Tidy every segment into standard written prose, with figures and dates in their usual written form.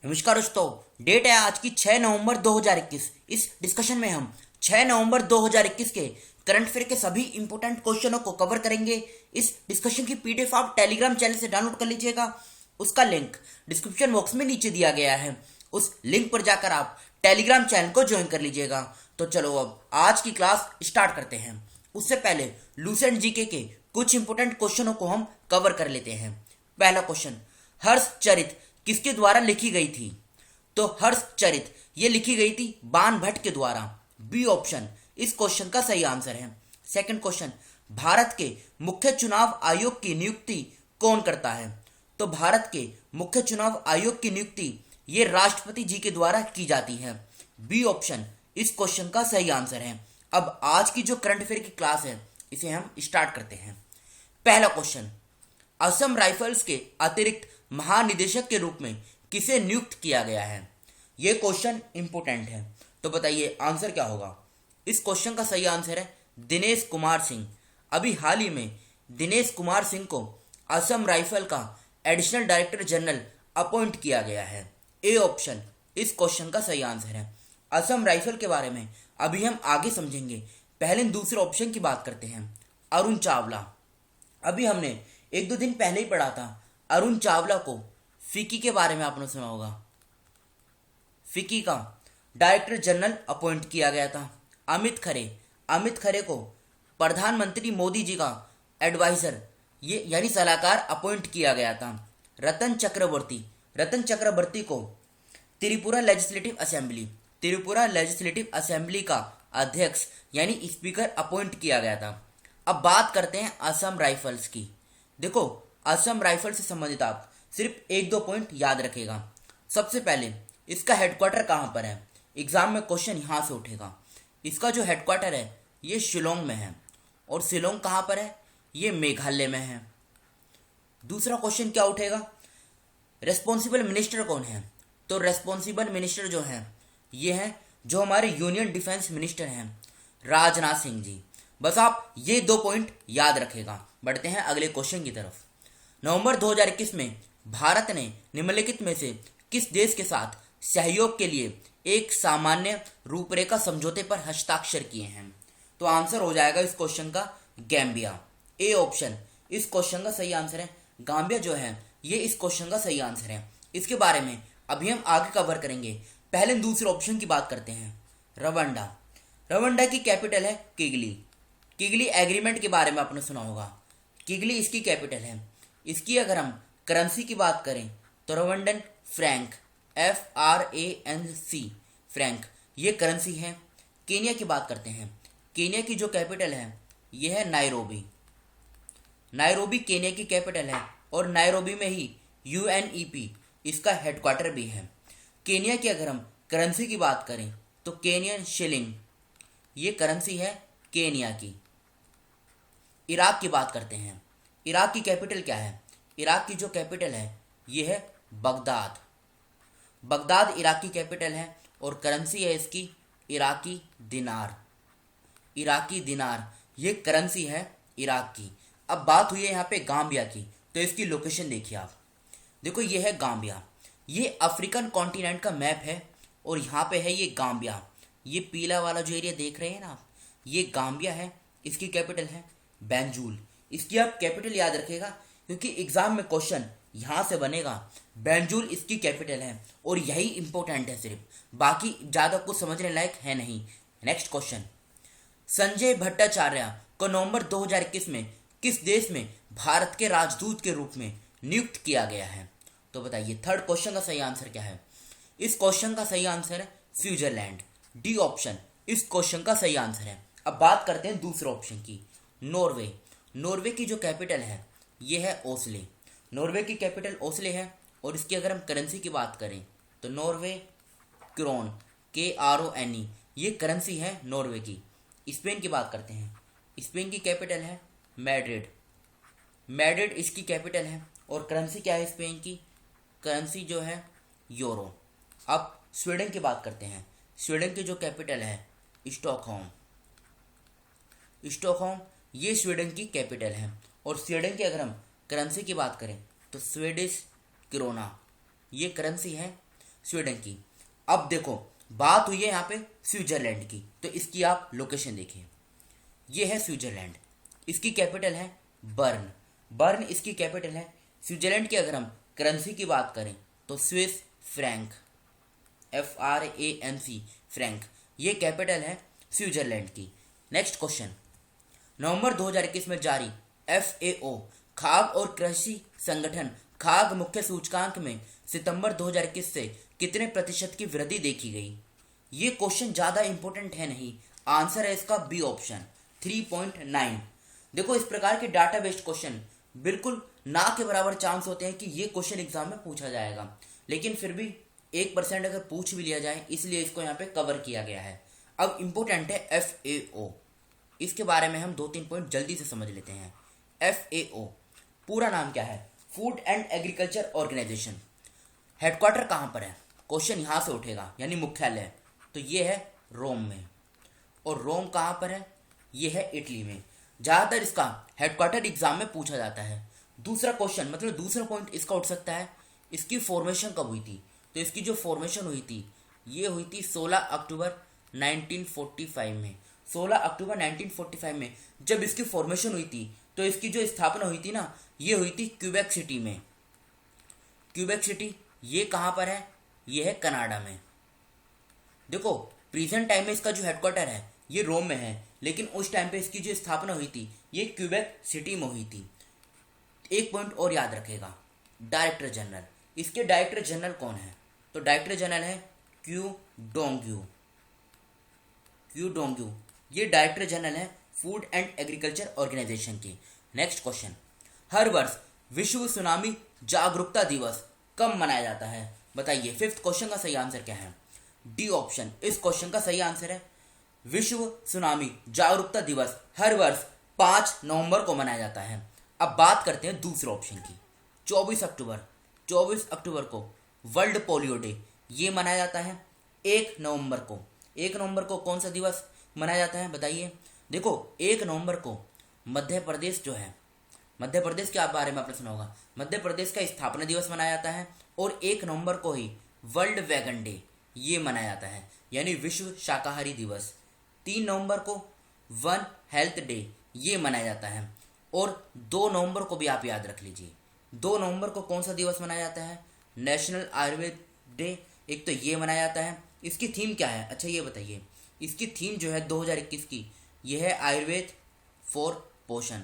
नमस्कार दोस्तों। डेट है आज की 6 नवंबर 2021। इस डिस्कशन में हम 6 नवंबर 2021 के करंट अफेयर के सभी इंपोर्टेंट क्वेश्चनों को कवर करेंगे। इस डिस्कशन की पीडीएफ आप टेलीग्राम चैनल से डाउनलोड कर लीजिएगा। उसका लिंक डिस्क्रिप्शन बॉक्स में नीचे दिया गया है। उस लिंक पर जाकर आप टेलीग्राम चैनल को ज्वाइन कर लीजिएगा। तो चलो अब आज की क्लास स्टार्ट करते हैं। उससे पहले लूसेंट जीके के कुछ इंपोर्टेंट क्वेश्चनों को हम कवर कर लेते हैं। पहला क्वेश्चन, हर्षचरित किसके द्वारा लिखी गई थी? तो हर्षचरित ये लिखी गई थी बाण भट्ट के द्वारा। बी ऑप्शन इस क्वेश्चन का सही आंसर है। सेकंड क्वेश्चन, भारत के मुख्य चुनाव आयोग की नियुक्ति कौन करता है? तो भारत के मुख्य चुनाव आयोग की नियुक्ति ये राष्ट्रपति जी के द्वारा की जाती है। बी ऑप्शन इस क्वेश्चन का सही आंसर है। अब आज की जो करंट अफेयर की क्लास है इसे हम स्टार्ट करते हैं। पहला क्वेश्चन, असम राइफल्स के अतिरिक्त महानिदेशक के रूप में किसे नियुक्त किया गया है? यह क्वेश्चन इंपोर्टेंट है, तो बताइए आंसर क्या होगा? इस क्वेश्चन का सही आंसर है दिनेश कुमार सिंह। अभी हाल ही में दिनेश कुमार सिंह को असम राइफल का एडिशनल डायरेक्टर जनरल अपॉइंट किया गया है। ए ऑप्शन इस क्वेश्चन का सही आंसर है। असम राइफल के बारे में अभी हम आगे समझेंगे। पहले दूसरे ऑप्शन की बात करते हैं। अरुण चावला, अभी हमने एक दो दिन पहले ही पढ़ा था अरुण चावला को फिक्की के बारे में आपने सुना होगा। फिक्की का डायरेक्टर जनरल अपॉइंट किया गया था। अमित खरे को प्रधानमंत्री मोदी जी का एडवाइजर ये यानी सलाहकार अपॉइंट किया गया था। रतन चक्रवर्ती को त्रिपुरा लेजिस्लेटिव असेंबली का अध्यक्ष यानी स्पीकर अपॉइंट किया गया था। अब बात करते हैं असम राइफल्स की। देखो, असम राइफल से संबंधित आप सिर्फ एक दो पॉइंट याद रखेगा। सबसे पहले इसका हेडक्वार्टर कहाँ पर है? एग्जाम में क्वेश्चन यहाँ से उठेगा। इसका जो हेडक्वार्टर है ये शिलोंग में है। और शिलोंग कहाँ पर है? ये मेघालय में है। दूसरा क्वेश्चन क्या उठेगा? रेस्पॉन्सिबल मिनिस्टर कौन है? तो रेस्पॉन्सिबल मिनिस्टर जो है ये है जो हमारे यूनियन डिफेंस मिनिस्टर हैं, राजनाथ सिंह जी। बस आप ये दो पॉइंट याद रखेगा। बढ़ते हैं अगले क्वेश्चन की तरफ। नवंबर 2021 में भारत ने निम्नलिखित में से किस देश के साथ सहयोग के लिए एक सामान्य रूपरेखा समझौते पर हस्ताक्षर किए हैं? तो आंसर हो जाएगा इस क्वेश्चन का गैम्बिया। ए ऑप्शन इस क्वेश्चन का सही आंसर है। गाम्बिया जो है ये इस क्वेश्चन का सही आंसर है। इसके बारे में अभी हम आगे कवर करेंगे। पहले दूसरे ऑप्शन की बात करते हैं। रवांडा की कैपिटल है किगली एग्रीमेंट के बारे में आपने सुना होगा। किगली इसकी कैपिटल है। इसकी अगर हम करेंसी की बात करें तो रवांडन फ्रैंक FRANC फ्रैंक ये करेंसी है। केनिया की बात करते हैं। केनिया की जो कैपिटल है ये है नायरोबी केनिया की कैपिटल है। और नायरोबी में ही UNEP इसका हेडक्वार्टर भी है। केनिया की अगर हम करेंसी की बात करें तो केनियन शिलिंग ये करेंसी है केनिया की। इराक की बात करते हैं। इराक की कैपिटल क्या है? इराक की जो कैपिटल है ये है बगदाद इराक की कैपिटल है। और करेंसी है इसकी इराकी दिनार ये करेंसी है इराक की। अब बात हुई है यहाँ पे गाम्बिया की, तो इसकी लोकेशन देखिए आप। देखो ये है गाम्बिया। ये अफ्रीकन कॉन्टिनेंट का मैप है और यहाँ पे है ये गाम्बिया। ये पीला वाला जो एरिया देख रहे हैं ना आप, ये गाम्बिया है। इसकी कैपिटल है बैंजूल। इसकी आप कैपिटल याद रखेगा क्योंकि एग्जाम में क्वेश्चन यहाँ से बनेगा। बैंजूल इसकी कैपिटल है और यही इंपॉर्टेंट है, सिर्फ बाकी ज़्यादा कुछ समझने लायक है नहीं। नेक्स्ट क्वेश्चन, संजय भट्टाचार्य को नवंबर 2021 में किस देश में भारत के राजदूत के रूप में नियुक्त किया गया है? तो बताइए थर्ड क्वेश्चन का सही आंसर क्या है? इस क्वेश्चन का सही आंसर है स्विट्जरलैंड। डी ऑप्शन इस क्वेश्चन का सही आंसर है। अब बात करते हैं दूसरे ऑप्शन की। नॉर्वे की जो कैपिटल है ये है ओस्ले। नॉर्वे की कैपिटल ओस्ले है। और इसकी अगर हम करेंसी की बात करें तो नॉर्वे क्रोन KRONE ये करेंसी है नॉर्वे की। स्पेन की बात करते हैं। स्पेन की कैपिटल है मैड्रिड इसकी कैपिटल है। और करेंसी क्या है स्पेन की? करेंसी जो है यूरो। अब स्वीडन की बात करते हैं। स्वीडन की जो कैपिटल है स्टॉकहोम ये स्वीडन की कैपिटल है। और स्वीडन की अगर हम करेंसी की बात करें तो स्वीडिश क्रोना ये करेंसी है स्वीडन की। अब देखो बात हुई है यहाँ पे स्विट्जरलैंड की, तो इसकी आप लोकेशन देखिए। ये है स्विट्जरलैंड, इसकी कैपिटल है बर्न। बर्न इसकी कैपिटल है। स्विट्जरलैंड की अगर हम करेंसी की बात करें तो स्विस फ्रैंक, FRANC फ्रैंक, ये कैपिटल है स्विट्जरलैंड की। नेक्स्ट क्वेश्चन, नवंबर 2021 में जारी FAO खाद्य और कृषि संगठन खाद्य मुख्य सूचकांक में सितंबर 2021 से कितने प्रतिशत की वृद्धि देखी गई? ये क्वेश्चन ज़्यादा इंपॉर्टेंट है नहीं, आंसर है इसका बी ऑप्शन 3.9। देखो इस प्रकार के डाटा बेस्ड क्वेश्चन बिल्कुल ना के बराबर चांस होते हैं कि ये क्वेश्चन एग्जाम में पूछा जाएगा, लेकिन फिर भी 1% अगर पूछ भी लिया जाए, इसलिए इसको यहाँ पे कवर किया गया है। अब इंपॉर्टेंट है FAO, इसके बारे में हम 2-3 पॉइंट जल्दी से समझ लेते हैं। FAO पूरा नाम क्या है? Food and agriculture organisation. Headquarter कहाँ पर है? क्वेश्चन यहाँ से उठेगा, यानी मुख्यालय, तो ये है रोम में। और रोम कहाँ पर है? ये है इटली में। ज़्यादातर इसका हेडक्वार्टर एग्जाम में पूछा जाता है। दूसरा क्वेश्चन मतलब दूसरा पॉइंट इसका उठ सकता है, इसकी फॉर्मेशन कब हुई थी? तो इसकी जो फॉर्मेशन हुई थी ये हुई थी 16 अक्टूबर 1945 में। 16 अक्टूबर 1945 में जब इसकी फॉर्मेशन हुई थी, तो इसकी जो स्थापना हुई थी ना, ये हुई थी क्यूबेक सिटी में। क्यूबेक सिटी ये कहाँ पर है? ये है कनाडा में। देखो प्रेजेंट टाइम में इसका जो हेडक्वार्टर है ये रोम में है, लेकिन उस टाइम पे इसकी जो स्थापना हुई थी ये क्यूबेक सिटी में हुई थी। एक पॉइंट और याद रखेगा, डायरेक्टर जनरल। इसके डायरेक्टर जनरल कौन है? तो डायरेक्टर जनरल है क्यू डोंग्यू। क्यू डोंग्यू ये डायरेक्टर जनरल है फूड एंड एग्रीकल्चर ऑर्गेनाइजेशन के। नेक्स्ट क्वेश्चन, हर वर्ष विश्व सुनामी जागरूकता दिवस कब मनाया जाता है? बताइए। फिफ्थ क्वेश्चन का सही आंसर क्या है? डी ऑप्शन इस क्वेश्चन का सही आंसर है। विश्व सुनामी जागरूकता दिवस हर वर्ष 5 नवंबर को मनाया जाता है। अब बात करते हैं दूसरे ऑप्शन की। 24 अक्टूबर को वर्ल्ड पोलियो डे ये मनाया जाता है। 1 नवंबर को कौन सा दिवस मनाया जाता है? बताइए। देखो 1 नवंबर को मध्य प्रदेश जो है, मध्य प्रदेश के बारे में आपने सुना होगा, मध्य प्रदेश का स्थापना दिवस मनाया जाता है। और 1 नवंबर को ही वर्ल्ड वेगन डे ये मनाया जाता है, यानी विश्व शाकाहारी दिवस। 3 नवंबर को वन हेल्थ डे ये मनाया जाता है। और 2 नवंबर को भी आप याद रख लीजिए। 2 नवंबर को कौन सा दिवस मनाया जाता है? National Ayurveda day. एक तो ये मनाया जाता है। इसकी थीम क्या है? अच्छा ये बताइए। इसकी थीम जो है 2021 की, यह है आयुर्वेद फॉर पोषण।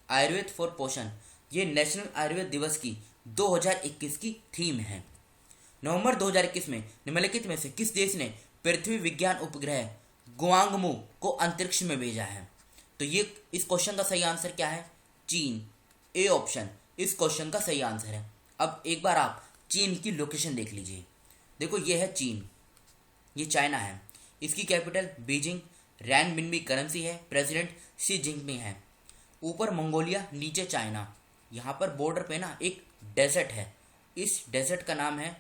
आयुर्वेद फॉर पोषण ये नेशनल आयुर्वेद दिवस की 2021 की थीम है। नवंबर 2021 में निम्नलिखित में से किस देश ने पृथ्वी विज्ञान उपग्रह गुआंगमू को अंतरिक्ष में भेजा है? तो ये इस क्वेश्चन का सही आंसर क्या है? चीन। ए ऑप्शन इस क्वेश्चन का सही आंसर है। अब एक बार आप चीन की लोकेशन देख लीजिए। देखो ये है चीन, ये चाइना है। इसकी कैपिटल बीजिंग, रैनबिन्बी करेंसी है, प्रेसिडेंट शी जिनपिंग है। ऊपर मंगोलिया, नीचे चाइना। यहाँ पर बॉर्डर पे ना एक डेजर्ट है, इस डेजर्ट का नाम है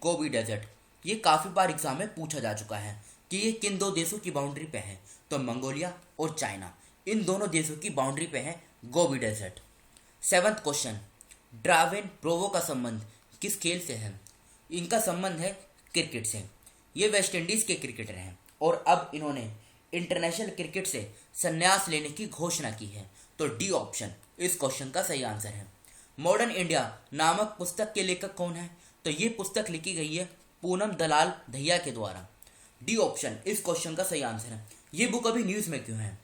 गोबी डेजर्ट। ये काफ़ी बार एग्जाम में पूछा जा चुका है कि ये किन 2 देशों की बाउंड्री पे है? तो मंगोलिया और चाइना, इन दोनों देशों की बाउंड्री पे है Gobi desert. 7th question, Dwayne Bravo का संबंध किस खेल से है? इनका संबंध है क्रिकेट से। ये वेस्ट इंडीज के क्रिकेटर हैं और अब इन्होंने इंटरनेशनल क्रिकेट से संन्यास लेने की घोषणा की है। तो डी ऑप्शन इस क्वेश्चन का सही आंसर है। मॉडर्न इंडिया नामक पुस्तक के लेखक कौन है? तो ये पुस्तक लिखी गई है पूनम दलाल दहिया के द्वारा। डी ऑप्शन इस क्वेश्चन का सही आंसर है। ये बुक अभी न्यूज़ में क्यों है?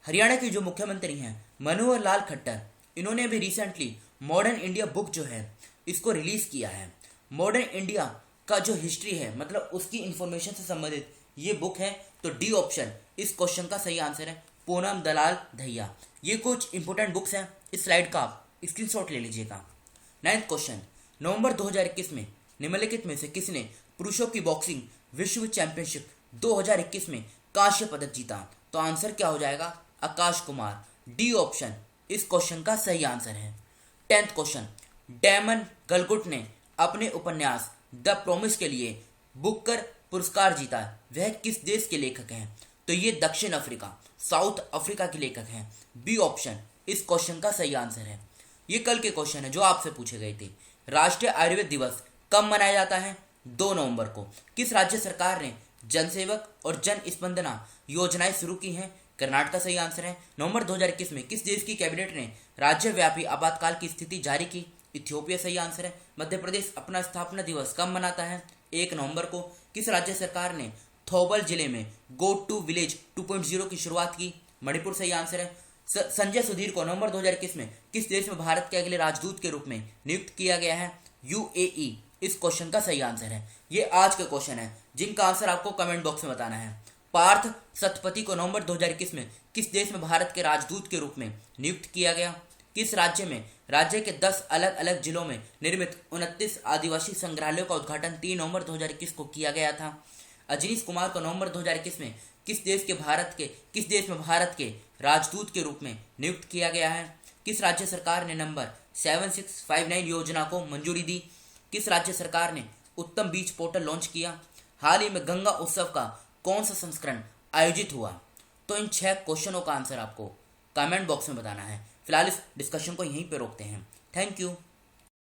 हरियाणा के जो मुख्यमंत्री हैं मनोहर लाल खट्टर, इन्होंने अभी रिसेंटली मॉडर्न इंडिया बुक जो है इसको रिलीज किया है। मॉडर्न इंडिया का जो हिस्ट्री है, मतलब उसकी इंफॉर्मेशन से संबंधित ये बुक है। तो डी ऑप्शन इस क्वेश्चन का सही आंसर है, पूनम दलाल दहिया। ये कुछ इंपॉर्टेंट बुक्स हैं, इस स्लाइड का आप स्क्रीनशॉट ले लीजिएगा। 9th क्वेश्चन, नवंबर 2021 में निम्नलिखित में से किसने पुरुषों की बॉक्सिंग विश्व चैंपियनशिप 2021 में कांस्य पदक जीता? तो आंसर क्या हो जाएगा? आकाश कुमार। डी ऑप्शन इस क्वेश्चन का सही आंसर है। 10th क्वेश्चन, डैमन गलगुट ने अपने उपन्यास द प्रॉमिस के लिए बुकर पुरस्कार जीता, वह किस देश के लेखक हैं? तो ये दक्षिण अफ्रीका, साउथ अफ्रीका के लेखक हैं। बी ऑप्शन इस क्वेश्चन का सही आंसर है। ये कल के क्वेश्चन है जो आपसे पूछे गए थे। राष्ट्रीय आयुर्वेद दिवस कब मनाया जाता है? 2 नवंबर को किस राज्य सरकार ने जनसेवक और जन स्पंदना योजनाएं शुरू की हैं? कर्नाटक का सही आंसर है। नवंबर 2021 में किस देश की कैबिनेट ने राज्यव्यापी आपातकाल की स्थिति जारी की? इथियोपिया सही आंसर है। मध्य प्रदेश अपना स्थापना दिवस कब मनाता है? 1 नवंबर को। किस राज्य सरकार ने थौबल जिले में गो टू विलेज 2.0 की शुरुआत की? मणिपुर सही आंसर है। संजय सुधीर को नवंबर 2021 में किस देश में भारत के अगले राजदूत के रूप में नियुक्त किया गया है? यूएई इस क्वेश्चन का सही आंसर है। ये आज के क्वेश्चन है जिनका आंसर आपको कमेंट बॉक्स में बताना है। पार्थ सतपथी को नवंबर 2021 में किस देश में भारत के राजदूत के रूप में नियुक्त किया गया? किस राज्य में राज्य के 10 अलग अलग जिलों में निर्मित 29 आदिवासी संग्रहालयों का उद्घाटन 3 नवंबर 2021 को किया गया था? अजनीश कुमार को नवंबर 2021 में किस देश में भारत के राजदूत के रूप में नियुक्त किया गया है? किस राज्य सरकार ने नंबर 7659 योजना को मंजूरी दी? किस राज्य सरकार ने उत्तम बीच पोर्टल लॉन्च किया? हाल ही में गंगा उत्सव का कौन सा संस्करण आयोजित हुआ? तो इन 6 क्वेश्चनों का आंसर आपको कमेंट बॉक्स में बताना है। फिलहाल इस डिस्कशन को यहीं पे रोकते हैं। Thank you.